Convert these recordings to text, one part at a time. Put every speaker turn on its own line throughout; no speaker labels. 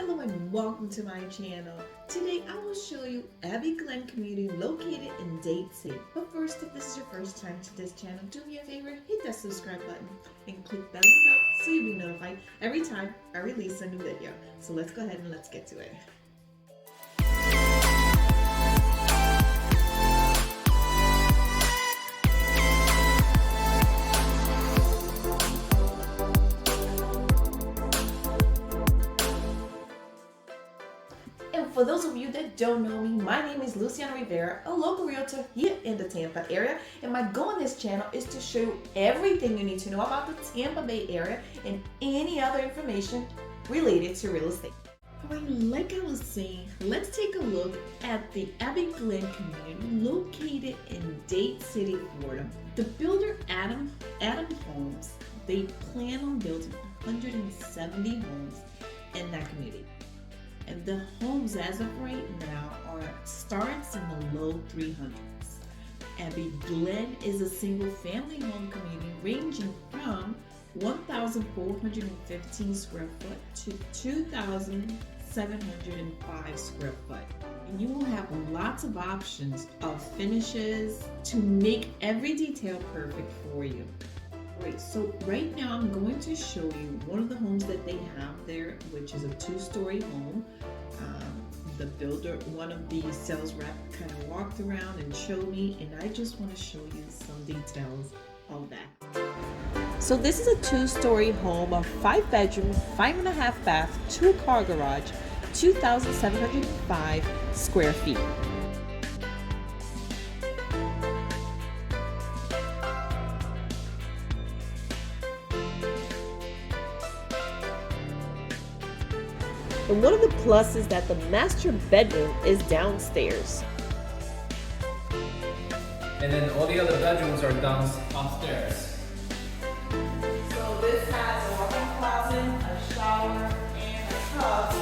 Hello and welcome to my channel. Today I will show you Abbey Glen community located in Dade City. But first, if this is your first time to this channel, do me a favor, hit that subscribe button and click that bell so you'll be notified every time I release a new video. So let's go ahead and let's get to it. And for those of you that don't know me, my name is Luciana Rivera, a local realtor here in the Tampa area. And my goal on this channel is to show you everything you need to know about the Tampa Bay area and any other information related to real estate. Alright, like I was saying, let's take a look at the Abbey Glen community located in Dade City, Florida. The builder Adam Homes, they plan on building 170 homes in that community. And the homes as of right now starts in the low 300s. Abbey Glen is a single family home community ranging from 1,415 square foot to 2,705 square foot. And you will have lots of options of finishes to make every detail perfect for you. Right, so right now I'm going to show you one of the homes that they have there, which is a 2-story home. The builder, one of the sales rep, kind of walked around and showed me, and I just want to show you some details of that. So this is a 2-story home, a 5-bedroom, 5.5 bath, 2-car garage, 2,705 square feet. And one of the pluses is that the master bedroom is downstairs.
And then all the other bedrooms are upstairs.
So this has a walk-in closet, a shower, and a tub.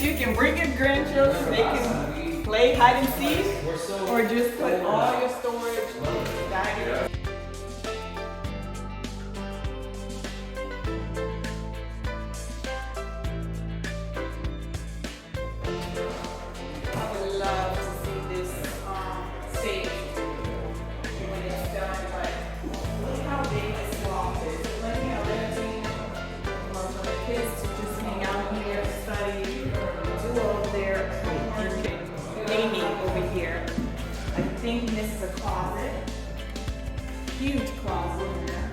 You can bring your grandchildren, they can play hide and seek, or just put all your storage dining. I would love to see this stage when it's done, but look how big this loft is. Let me have for the kids to just hang out here, study, do all their gaming over here. I think this is a closet. Huge closet in there.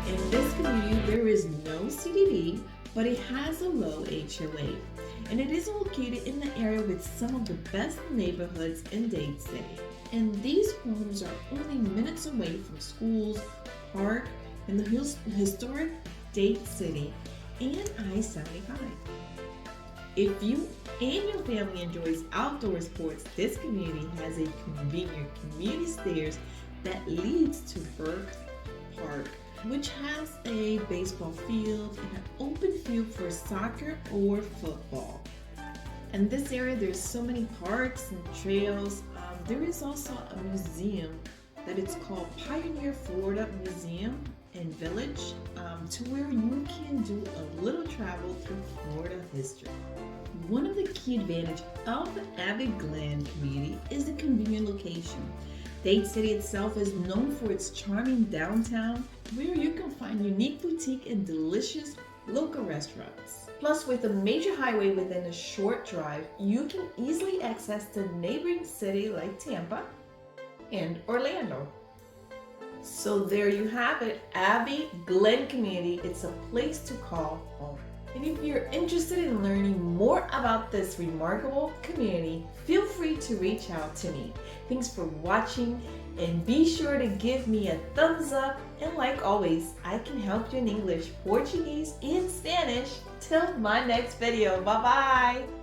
In this community, there is no CDD, but it has a low HOA, and it is located in the area with some of the best neighborhoods in Dade City. And these homes are only minutes away from schools, park, and the historic Dade City and I-75. If you and your family enjoys outdoor sports, this community has a convenient community stairs that leads to Burke Park, which has a baseball field and an open field for soccer or football. In this area, there's so many parks and trails. There is also a museum that it's called Pioneer Florida Museum and Village, to where you can do a little travel through Florida history. One of the key advantages of the Abbey Glen community is the convenient location. Dade City itself is known for its charming downtown, where you can find unique boutique and delicious local restaurants. Plus, with a major highway within a short drive, you can easily access the neighboring city like Tampa and Orlando. So there you have it, Abbey Glen community. It's a place to call home. And if you're interested in learning more about this remarkable community, feel free to reach out to me. Thanks for watching, and be sure to give me a thumbs up. And like always, I can help you in English, Portuguese, and Spanish. Till my next video. Bye-bye.